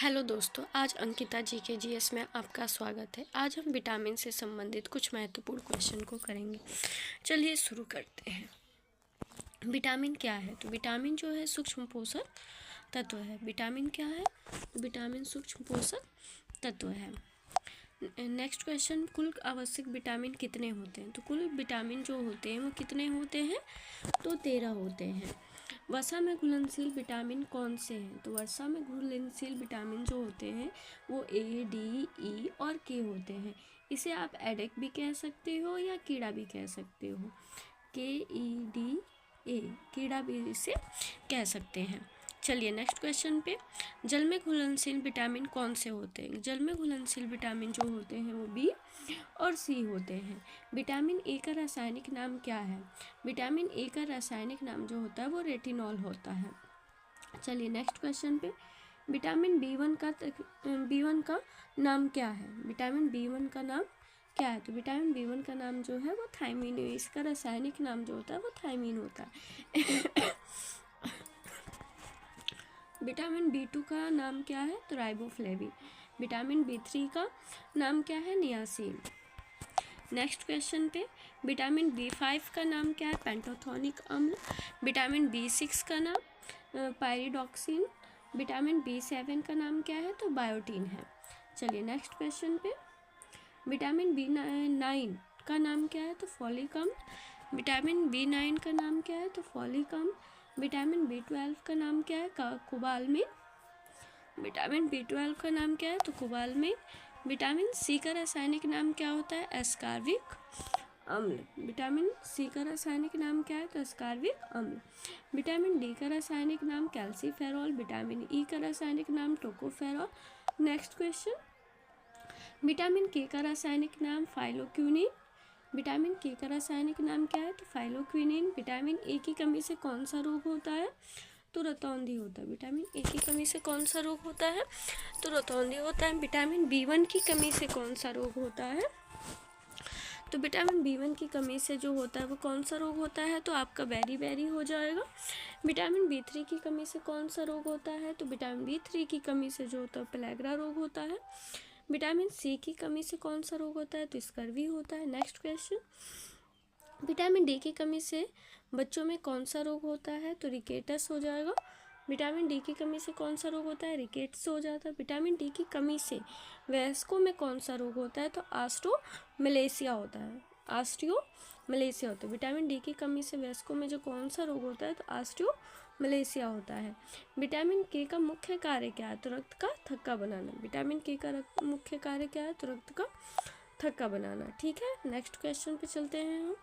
Hello दोस्तों, आज अंकिता जी के जीएस में आपका स्वागत है। आज हम विटामिन से संबंधित कुछ महत्वपूर्ण क्वेश्चन को करेंगे। चलिए शुरू करते हैं। विटामिन क्या है? तो विटामिन जो है सूक्ष्म पोषक तत्व है। विटामिन क्या है? विटामिन सूक्ष्म पोषक तत्व है। नेक्स्ट क्वेश्चन, कुल आवश्यक विटामिन कितने होते हैं? तो कुल विटामिन जो होते हैं वो कितने होते हैं? तो 13 होते हैं। वसा में घुलनशील विटामिन कौन से हैं? तो वसा में घुलनशील विटामिन जो होते हैं वो ए, डी, ई और के होते हैं। इसे आप एडेक भी कह सकते हो या कीड़ा भी कह सकते हो। के, ई, डी, ए, कीड़ा भी इसे कह सकते हैं। चलिए नेक्स्ट क्वेश्चन पे, जल में घुलनशील विटामिन कौन से होते हैं? जल में घुलनशील विटामिन जो होते हैं वो बी और सी होते हैं। विटामिन ए का रासायनिक नाम क्या है? विटामिन ए का रासायनिक नाम जो होता है वो रेटिनॉल होता है। चलिए नेक्स्ट क्वेश्चन पे, विटामिन बी वन का नाम क्या है? विटामिन बी1 का नाम क्या है? तो विटामिन बी1 का नाम जो है वो थायमीन है। इसका रासायनिक नाम जो होता है वो थायमीन होता है। विटामिन बी2 का नाम क्या है? तो राइबोफ्लेविन। विटामिन बी3 का नाम क्या है? नियासिन। नेक्स्ट क्वेश्चन पे, विटामिन बी5 का नाम क्या है? पेंटोथेनिक अम्ल। विटामिन बी6 का नाम पायरिडॉक्सिन। विटामिन बी7 का नाम क्या है? तो बायोटीन है। चलिए नेक्स्ट क्वेश्चन पे, विटामिन बी9 का नाम क्या है? तो फॉलिक अम्ल। विटामिन बी9 का नाम क्या है? तो फॉलिक अम्ल। विटामिन बी12 का नाम क्या है? कोबालमिन। विटामिन बी12 का नाम क्या है? तो कोबालमिन। विटामिन सी का रासायनिक नाम क्या होता है? एस्कॉर्बिक अम्ल। विटामिन सी का रासायनिक नाम क्या है? तो एस्कॉर्बिक अम्ल। विटामिन डी का रासायनिक नाम कैल्सीफेरॉल। विटामिन ई का रासायनिक नाम टोकोफेरॉल। नेक्स्ट क्वेश्चन, विटामिन के का रासायनिक नाम फाइलोक्विनिन। विटामिन के का रासायनिक नाम क्या है? तो फाइलोक्विनिन। विटामिन ए की कमी से कौन सा रोग होता है? तो रतौंधी होता है। विटामिन ए की कमी से कौन सा रोग होता है? तो रतौंधी होता है। विटामिन बी1 की कमी से कौन सा रोग होता है? तो विटामिन बी1 की कमी से जो होता है वो कौन सा रोग होता है? तो आपका बेरी हो जाएगा। विटामिन बी3 की कमी से कौन सा रोग होता है? तो विटामिन बी3 की कमी से जो होता है पेलेग्रा रोग होता है। विटामिन सी की कमी से कौन सा रोग होता है? तो स्कर्वी होता है। नेक्स्ट क्वेश्चन, विटामिन डी की कमी से बच्चों में कौन सा रोग होता है? तो रिकेटस हो जाएगा। विटामिन डी की कमी से कौन सा रोग होता है? रिकेट्स हो जाता है। विटामिन डी की कमी से वयस्कों में कौन सा रोग होता है? तो ऑस्टियोमलेशिया होता है। ऑस्टियोमलेशिया होता है। विटामिन डी की कमी से वयस्कों में जो कौन सा रोग होता है? तो ऑस्टियोमलेशिया होता है। विटामिन के का मुख्य कार्य क्या है? तो रक्त का थक्का बनाना। विटामिन के का मुख्य कार्य क्या है? तो रक्त का थक्का बनाना। ठीक है, नेक्स्ट क्वेश्चन पे चलते हैं हम।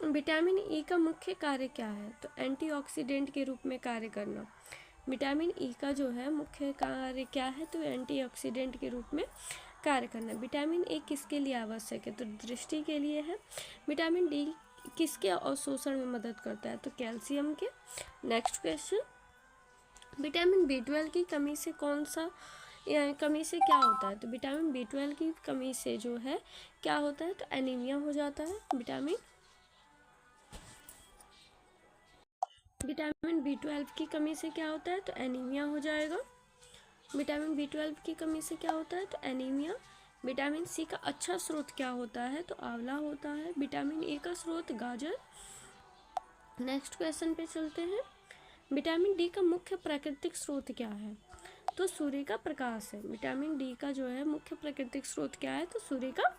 विटामिन ई का मुख्य कार्य क्या है? तो एंटीऑक्सीडेंट के रूप में कार्य करना। विटामिन ई का जो है मुख्य कार्य क्या है? तो एंटीऑक्सीडेंट के रूप में कार्य करना। विटामिन ए किसके लिए आवश्यक है? तो दृष्टि के लिए है। विटामिन डी किसके अवशोषण में मदद करता है? तो कैल्शियम के। नेक्स्ट क्वेश्चन, विटामिन बी12 की कमी से कमी से क्या होता है? तो विटामिन बी12 की कमी से जो है क्या होता है? तो एनीमिया हो जाता है। विटामिन बी12 की कमी से क्या होता है? तो एनीमिया हो जाएगा। विटामिन बी12 की कमी से क्या होता है? तो एनीमिया। विटामिन सी का अच्छा स्रोत क्या होता है? तो आंवला होता है। विटामिन ए का स्रोत गाजर। नेक्स्ट क्वेश्चन पे चलते हैं, विटामिन डी का मुख्य प्राकृतिक स्रोत क्या है? तो सूर्य का प्रकाश है। विटामिन डी का जो है मुख्य प्राकृतिक स्रोत क्या है? तो सूर्य का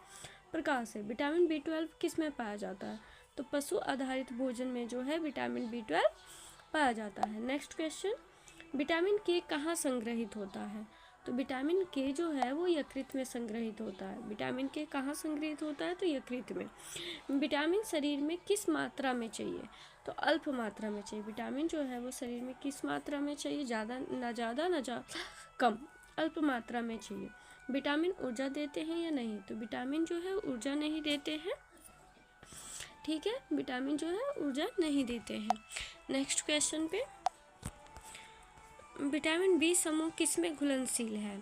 प्रकाश है। विटामिन बी12 किस में पाया जाता है? तो पशु आधारित भोजन में जो है विटामिन बी12 पाया जाता है। नेक्स्ट क्वेश्चन, विटामिन के कहाँ संग्रहित होता है? तो विटामिन के जो है वो यकृत में संग्रहित होता है। विटामिन के कहाँ संग्रहित होता है? तो यकृत में। विटामिन शरीर में किस मात्रा में चाहिए? तो अल्प मात्रा में चाहिए। विटामिन जो है वो शरीर में किस मात्रा में चाहिए? ज़्यादा ना कम, अल्प मात्रा में चाहिए। विटामिन ऊर्जा देते हैं या नहीं? तो विटामिन जो है ऊर्जा नहीं देते हैं। ठीक है, विटामिन जो है ऊर्जा नहीं देते हैं। नेक्स्ट क्वेश्चन पे, विटामिन बी समूह किस में घुलनशील है?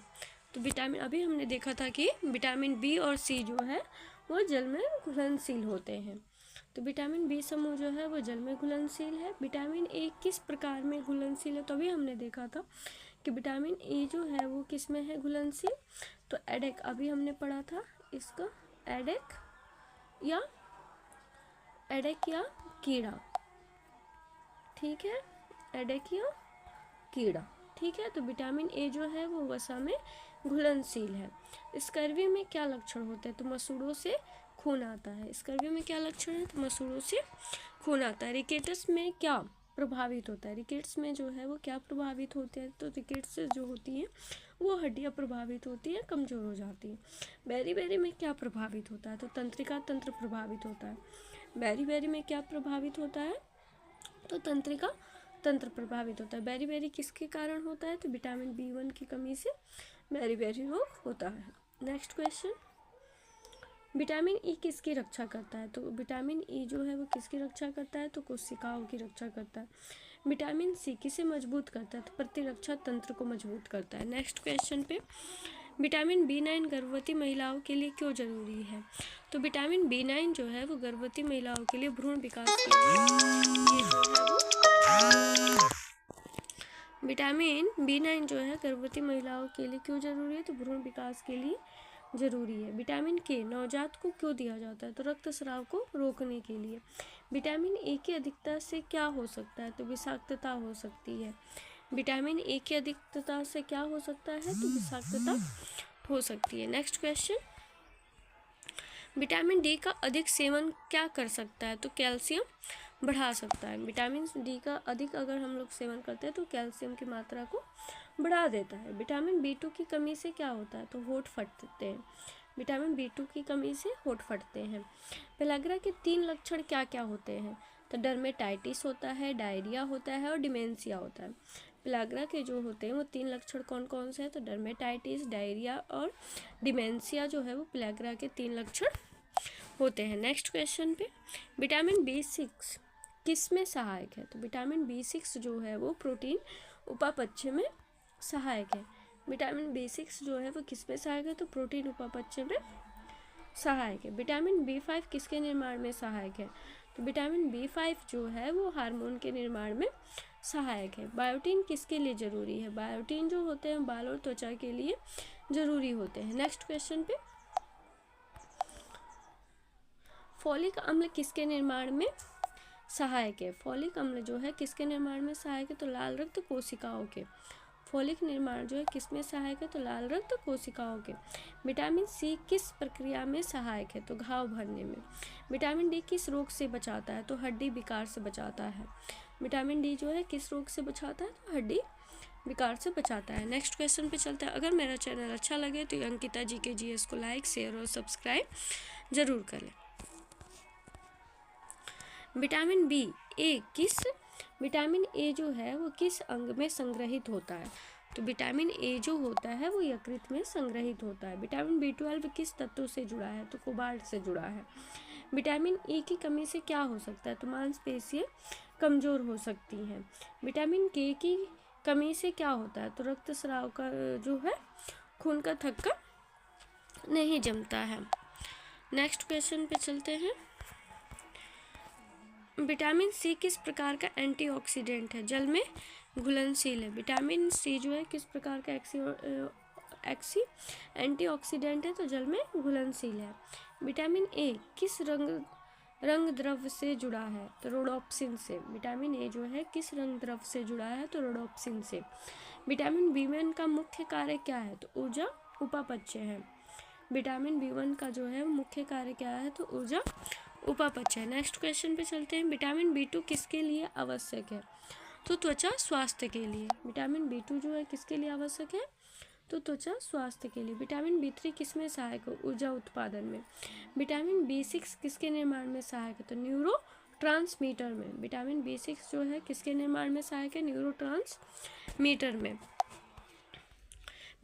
तो विटामिन, अभी हमने देखा था कि विटामिन बी और सी जो है वो जल में घुलनशील होते हैं। तो विटामिन बी समूह जो है वो जल में घुलनशील है। विटामिन ए किस प्रकार में घुलनशील है, तो अभी हमने देखा था कि विटामिन ए जो है वो किस में है घुलनशील, तो एडेक, अभी हमने पढ़ा था इसका, एडेक या कीड़ा, ठीक है, एडेक या कीड़ा, ठीक है। तो विटामिन ए जो है वो वसा में घुलनशील है। स्कर्वी में क्या लक्षण होते हैं, तो मसूड़ों से खून आता है। स्कर्वी में क्या लक्षण है, तो मसूड़ों से खून आता है। रिकेट्स में क्या प्रभावित होता है, रिकेट्स में जो है वो क्या प्रभावित होते हैं, तो रिकेट्स जो होती हैं वो हड्डियाँ प्रभावित होती हैं, कमज़ोर हो जाती हैं। बेरी में क्या प्रभावित होता है, तो तंत्रिका तंत्र प्रभावित होता है। बेरी में क्या प्रभावित होता है, तो तंत्रिका तंत्र प्रभावित होता है। बेरी किसके कारण होता है, तो विटामिन B1 की कमी से बेरी रोग होता है। नेक्स्ट क्वेश्चन, विटामिन ई किसकी रक्षा करता है, तो विटामिन ई जो है वो किसकी रक्षा करता है, तो कोशिकाओं की रक्षा करता है। विटामिन सी किसे मजबूत करता है, तो प्रतिरक्षा तंत्र को मजबूत करता है। नेक्स्ट क्वेश्चन पे, विटामिन B9 गर्भवती महिलाओं के लिए क्यों जरूरी है, तो विटामिन B9 जो है वो गर्भवती महिलाओं के लिए भ्रूण विकास के लिए ये जो है वो विटामिन B9 जो है गर्भवती महिलाओं के लिए क्यों जरूरी है, तो भ्रूण विकास के लिए जरूरी है। विटामिन के नवजात को क्यों दिया जाता है, तो रक्त स्राव को रोकने के लिए। विटामिन ए की अधिकता से क्या हो सकता है, तो विषाक्तता हो सकती है। विटामिन ए की अधिकता से क्या हो सकता है, तो विषाक्तता हो सकती है। नेक्स्ट क्वेश्चन, विटामिन डी का अधिक सेवन क्या कर सकता है, तो कैल्शियम बढ़ा सकता है। विटामिन डी का अधिक अगर हम लोग सेवन करते हैं तो कैल्शियम की मात्रा को बढ़ा देता है। विटामिन B2 की कमी से क्या होता है, तो होंठ फटते हैं। विटामिन B2 की कमी से होंठ फटते हैं। पेलाग्रा के 3 लक्षण क्या क्या होते हैं, तो डर्मेटाइटिस होता है, डायरिया होता है और डिमेंशिया होता है। पेलाग्रा के जो होते हैं वो 3 लक्षण कौन कौन से हैं, तो डर्मेटाइटिस, डायरिया और डिमेंशिया जो है वो पेलाग्रा के 3 लक्षण होते हैं। नेक्स्ट क्वेश्चन पे, विटामिन B6 किस में सहायक है, तो विटामिन B6 जो है वो प्रोटीन उपापचय में सहायक है। विटामिन B6 जो है वो किस में सहायक है, तो प्रोटीन उपापचय में सहायक है। विटामिन B5 किसके निर्माण में सहायक है, तो विटामिन B5 जो है वो हार्मोन के निर्माण में सहायक है। बायोटीन किसके लिए जरूरी है, बायोटीन जो होते हैं बाल और त्वचा के लिए जरूरी होते हैं। नेक्स्ट क्वेश्चन पे, फॉलिक अम्ल किसके निर्माण में सहायक है, फॉलिक अम्ल जो है किसके निर्माण में सहायक है, तो लाल रक्त कोशिकाओं के। फॉलिक निर्माण जो है किस में सहायक है, तो लाल रक्त कोशिकाओं के। विटामिन सी किस प्रक्रिया में सहायक है, तो घाव भरने में। विटामिन डी किस रोग से बचाता है, तो हड्डी विकार से बचाता है। विटामिन डी जो है किस रोग से बचाता है, तो हड्डी विकार से बचाता है। नेक्स्ट क्वेश्चन पे चलते हैं। अगर मेरा चैनल अच्छा लगे तो अंकिता जी के GS को लाइक, शेयर और सब्सक्राइब जरूर करें। विटामिन ए जो है वो किस अंग में संग्रहित होता है, तो विटामिन ए जो होता है वो यकृत में संग्रहित होता है। विटामिन B12 किस तत्व से जुड़ा है, तो कोबाल्ट से जुड़ा है। विटामिन ई की कमी से क्या हो सकता है, तो मांसपेशियां कमज़ोर हो सकती हैं। विटामिन के की कमी से क्या होता है, तो रक्तस्राव का जो है खून का थक्का नहीं जमता है। नेक्स्ट क्वेश्चन पे चलते हैं। विटामिन सी किस प्रकार का एंटीऑक्सीडेंट है, जल में घुलनशील है। विटामिन सी जो है किस प्रकार का एंटीऑक्सीडेंट है, तो जल में घुलनशील है। विटामिन ए किस रंग द्रव्य से जुड़ा है, तो रोडोप्सिन से। विटामिन ए जो है किस रंग द्रव्य से जुड़ा है, तो रोडोप्सिन से। विटामिन B1 का मुख्य कार्य क्या है, तो ऊर्जा उपापचय है। विटामिन B1 का जो है मुख्य कार्य क्या है, तो ऊर्जा उपापचय। नेक्स्ट क्वेश्चन पे चलते हैं। विटामिन B2 किसके लिए आवश्यक है, तो त्वचा स्वास्थ्य के लिए। विटामिन B2 जो है किसके लिए आवश्यक है, तो त्वचा स्वास्थ्य के लिए। विटामिन B3 किस में सहायक है, ऊर्जा उत्पादन में। विटामिन B6 किसके निर्माण में सहायक है, तो न्यूरो ट्रांसमीटर में। विटामिन B6 जो है किसके निर्माण में सहायक है, न्यूरो ट्रांसमीटर में।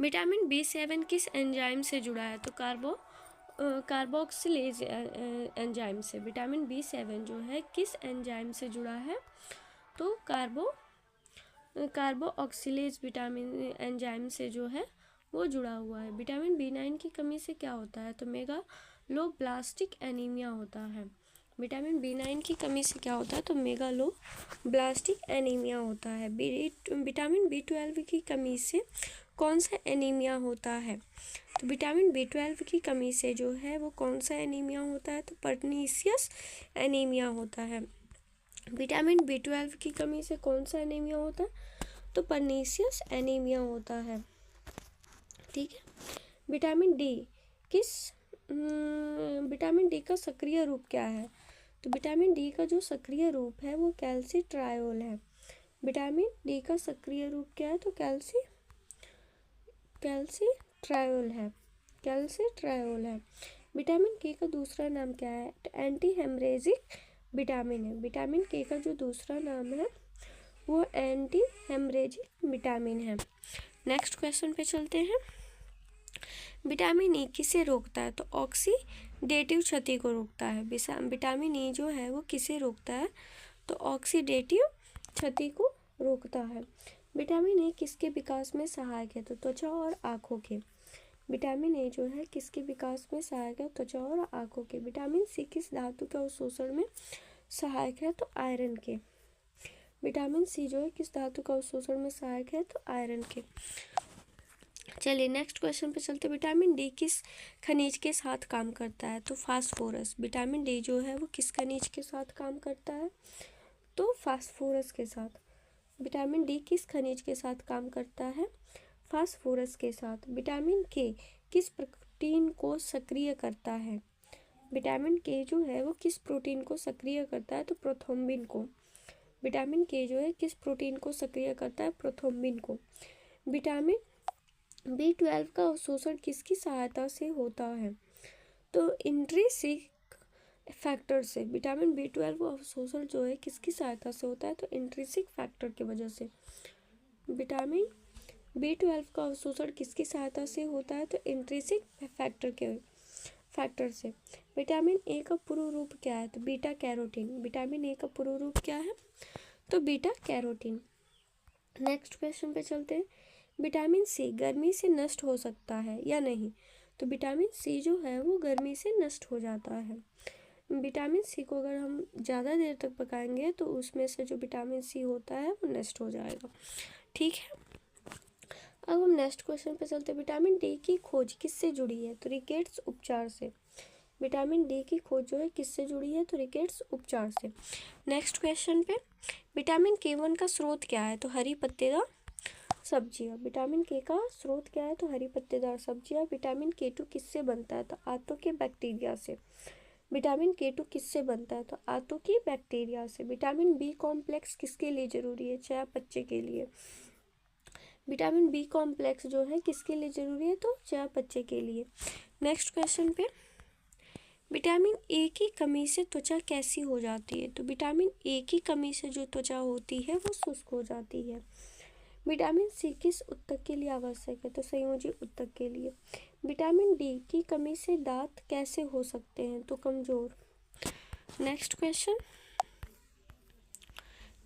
विटामिन B7 किस एंजाइम से जुड़ा है, तो कार्बोक्सिलेज एंजाइम से। विटामिन B7 जो है किस एंजाइम से जुड़ा है, तो कार्बोक्सिलेज विटामिन एंजाइम से जो है वो जुड़ा हुआ है। विटामिन B9 की कमी से क्या होता है, तो मेगालोब्लास्टिक एनीमिया होता है। विटामिन B9 की कमी से क्या होता है, तो मेगालोब्लास्टिक एनीमिया होता है। विटामिन B12 की कमी से कौन सा एनीमिया होता है, तो विटामिन B12 की कमी से जो है वो कौन सा एनीमिया होता है, तो पर्नीशियस एनीमिया होता है। विटामिन B12 की कमी से कौन सा एनीमिया होता है, तो पर्नीशियस एनीमिया होता है। ठीक है। विटामिन डी का सक्रिय रूप क्या है, तो विटामिन डी का जो सक्रिय रूप है वो कैल्सिट्रायोल है। विटामिन डी का सक्रिय रूप क्या है, तो कैल्सिट्रायोल है। विटामिन के का दूसरा नाम क्या है, एंटी हेमरेजिक विटामिन है। विटामिन के का जो दूसरा नाम है वो एंटी हेमरेजिक विटामिन है। नेक्स्ट क्वेश्चन पे चलते हैं। विटामिन ई किसे रोकता है, तो ऑक्सीडेटिव क्षति को रोकता है। विटामिन ई जो है वो किसे रोकता है, तो ऑक्सीडेटिव क्षति को रोकता है। विटामिन ए किसके विकास में सहायक है, तो त्वचा और आँखों के। विटामिन ए जो है किसके विकास में सहायक है, त्वचा और आँखों के। विटामिन सी किस धातु के अवशोषण में सहायक है, तो आयरन के। विटामिन सी जो है किस धातु का अवशोषण में सहायक है, तो आयरन के। चलिए नेक्स्ट क्वेश्चन पे चलते। विटामिन डी किस खनिज के साथ काम करता है, तो फास्फोरस। विटामिन डी जो है वो किस खनिज के साथ काम करता है, तो फास्फोरस के साथ। विटामिन डी किस खनिज के साथ काम करता है, फास्फोरस के साथ। विटामिन के किस प्रोटीन को सक्रिय करता है, विटामिन के जो है वो किस प्रोटीन को सक्रिय करता है, तो प्रोथ्रोम्बिन को। विटामिन के जो है किस प्रोटीन को सक्रिय करता है, प्रोथ्रोम्बिन को। विटामिन B12 का अवशोषण किसकी सहायता से होता है, तो इंट्रिंसिक फैक्टर से। विटामिन B12 का अवशोषण जो है किसकी सहायता से होता है, तो इंट्रिंसिक फैक्टर की वजह से। विटामिन B12 का अवशोषण किसकी सहायता से होता है, तो इंट्रिंसिक फैक्टर से। विटामिन ए का पूर्ण रूप क्या है, तो बीटा कैरोटीन। विटामिन ए का पूर्ण रूप क्या है, तो बीटा कैरोटीन। नेक्स्ट क्वेश्चन पे चलते हैं। विटामिन सी गर्मी से नष्ट हो सकता है या नहीं, तो विटामिन सी जो है वो गर्मी से नष्ट हो जाता है। विटामिन सी को अगर हम ज़्यादा देर तक पकाएंगे तो उसमें से जो विटामिन सी होता है वो नष्ट हो जाएगा। ठीक है। अब हम नेक्स्ट क्वेश्चन पे चलते हैं। विटामिन डी की खोज किससे जुड़ी है, तो रिकेट्स उपचार से। विटामिन डी की खोज जो है किससे जुड़ी है, तो रिकेट्स उपचार से। नेक्स्ट क्वेश्चन पे। विटामिन K1 का स्रोत क्या है, तो हरी पत्तेदार सब्जियां। विटामिन के का स्रोत क्या है, तो हरी पत्तेदार सब्जियां। विटामिन K2 किससे बनता है, तो आंतों के बैक्टीरिया से। विटामिन K2 किससे बनता है, तो आंतों की बैक्टीरिया से। विटामिन बी कॉम्प्लेक्स किसके लिए जरूरी है, चयापचय के लिए। विटामिन बी कॉम्प्लेक्स जो है किसके लिए जरूरी है, तो चयापचय के लिए। नेक्स्ट क्वेश्चन पे। विटामिन ए की कमी से त्वचा कैसी हो जाती है, तो विटामिन ए की कमी से जो त्वचा होती है वो शुष्क हो जाती है। विटामिन सी किस ऊतक के लिए आवश्यक है, तो संयोजी ऊतक के लिए। विटामिन डी की कमी से दांत कैसे हो सकते हैं, तो कमजोर। Next question.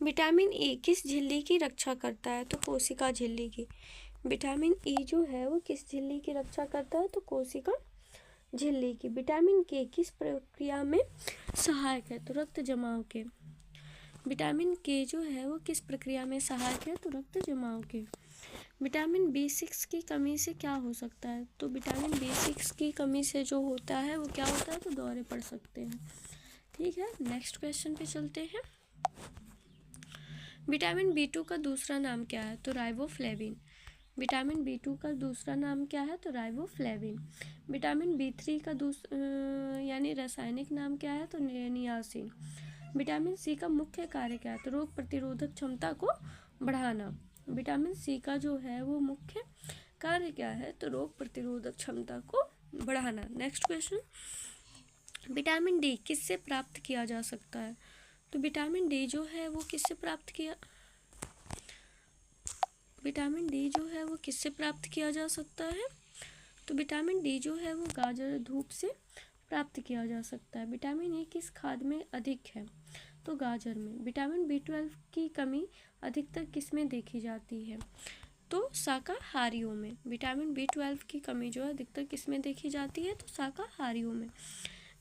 विटामिन ए किस झिल्ली की रक्षा करता है, तो कोशिका झिल्ली की। विटामिन ई जो है वो किस झिल्ली की रक्षा करता है, तो कोशिका झिल्ली की। विटामिन के किस प्रक्रिया में सहायक है, तो रक्त जमाव के। विटामिन के जो है वो किस प्रक्रिया में सहायक है, तो रक्त जमाव के। विटामिन B6 की कमी से क्या हो सकता है, तो विटामिन B6 की कमी से जो होता है वो क्या होता है, तो दौरे पड़ सकते हैं। ठीक है। नेक्स्ट क्वेश्चन पे चलते हैं। विटामिन B2 का दूसरा नाम क्या है, तो राइबोफ्लेविन। विटामिन B2 का दूसरा नाम क्या है, तो राइबोफ्लेविन। विटामिन B3 का यानी रासायनिक नाम क्या है, तो नियासिन। विटामिन सी का मुख्य कार्य क्या है, तो रोग प्रतिरोधक क्षमता को बढ़ाना। विटामिन सी का जो है वो मुख्य कार्य क्या है, तो रोग प्रतिरोधक क्षमता को बढ़ाना। Next question. विटामिन डी किससे प्राप्त किया जा सकता है, तो विटामिन डी जो है वो किससे प्राप्त किया विटामिन डी जो है वो किससे प्राप्त किया जा सकता है, तो विटामिन डी जो है वो गाजर धूप से प्राप्त किया जा सकता है। विटामिन ए किस खाद्य में अधिक है, तो गाजर में। विटामिन B12 की कमी अधिकतर किस में देखी जाती है, तो शाकाहारियों में। विटामिन B12 की कमी जो है अधिकतर किस में देखी जाती है, तो शाकाहारियों में।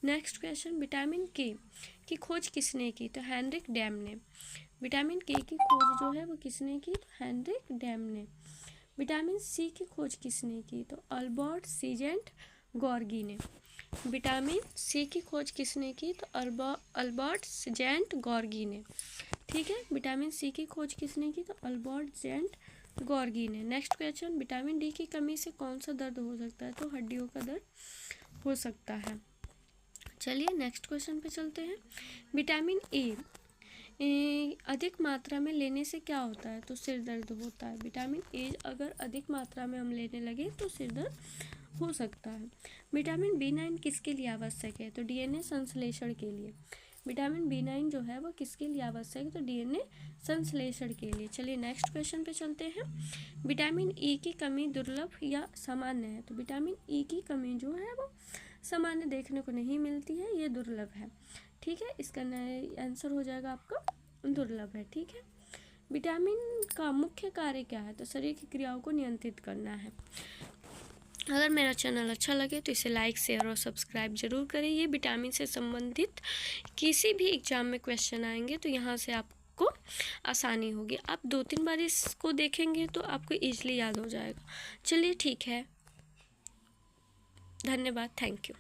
नेक्स्ट क्वेश्चन, विटामिन के की खोज किसने की? तो हेनरिक डैम ने। विटामिन के की खोज जो है वो किसने की? तो हेनरिक डैम ने। विटामिन सी की खोज किसने की? तो अल्बर्ट सीजेंट गॉर्गी ने। विटामिन सी की खोज किसने की? तो अल्बर्ट सीजेंट गॉर्गी ने। ठीक है, विटामिन सी की खोज किसने की? तो अल्बर्ट जेंट गॉर्गी ने। नेक्स्ट क्वेश्चन, विटामिन डी की कमी से कौन सा दर्द हो सकता है? तो हड्डियों का दर्द हो सकता है। चलिए नेक्स्ट क्वेश्चन पे चलते हैं। विटामिन ए अधिक मात्रा में लेने से क्या होता है? तो सिर दर्द होता है। विटामिन ए अगर अधिक मात्रा में हम लेने लगे तो सिर दर्द हो सकता है। विटामिन B9 किसके लिए आवश्यक है? तो डीएनए संश्लेषण के लिए। विटामिन B9 जो है वो किसके लिए आवश्यक है? तो डीएनए संश्लेषण के लिए। चलिए नेक्स्ट क्वेश्चन पे चलते हैं। विटामिन ई की कमी दुर्लभ या सामान्य है? तो विटामिन ई की कमी जो है वो सामान्य देखने को नहीं मिलती है, ये दुर्लभ है। ठीक है, इसका आंसर हो जाएगा आपका दुर्लभ है। ठीक है, विटामिन का मुख्य कार्य क्या है? तो शरीर की क्रियाओं को नियंत्रित करना है। अगर मेरा चैनल अच्छा लगे तो इसे लाइक, शेयर और सब्सक्राइब जरूर करें। ये विटामिन से संबंधित किसी भी एग्जाम में क्वेश्चन आएंगे तो यहाँ से आपको आसानी होगी। आप 2-3 बार इसको देखेंगे तो आपको ईजिली याद हो जाएगा। चलिए ठीक है, धन्यवाद, थैंक यू।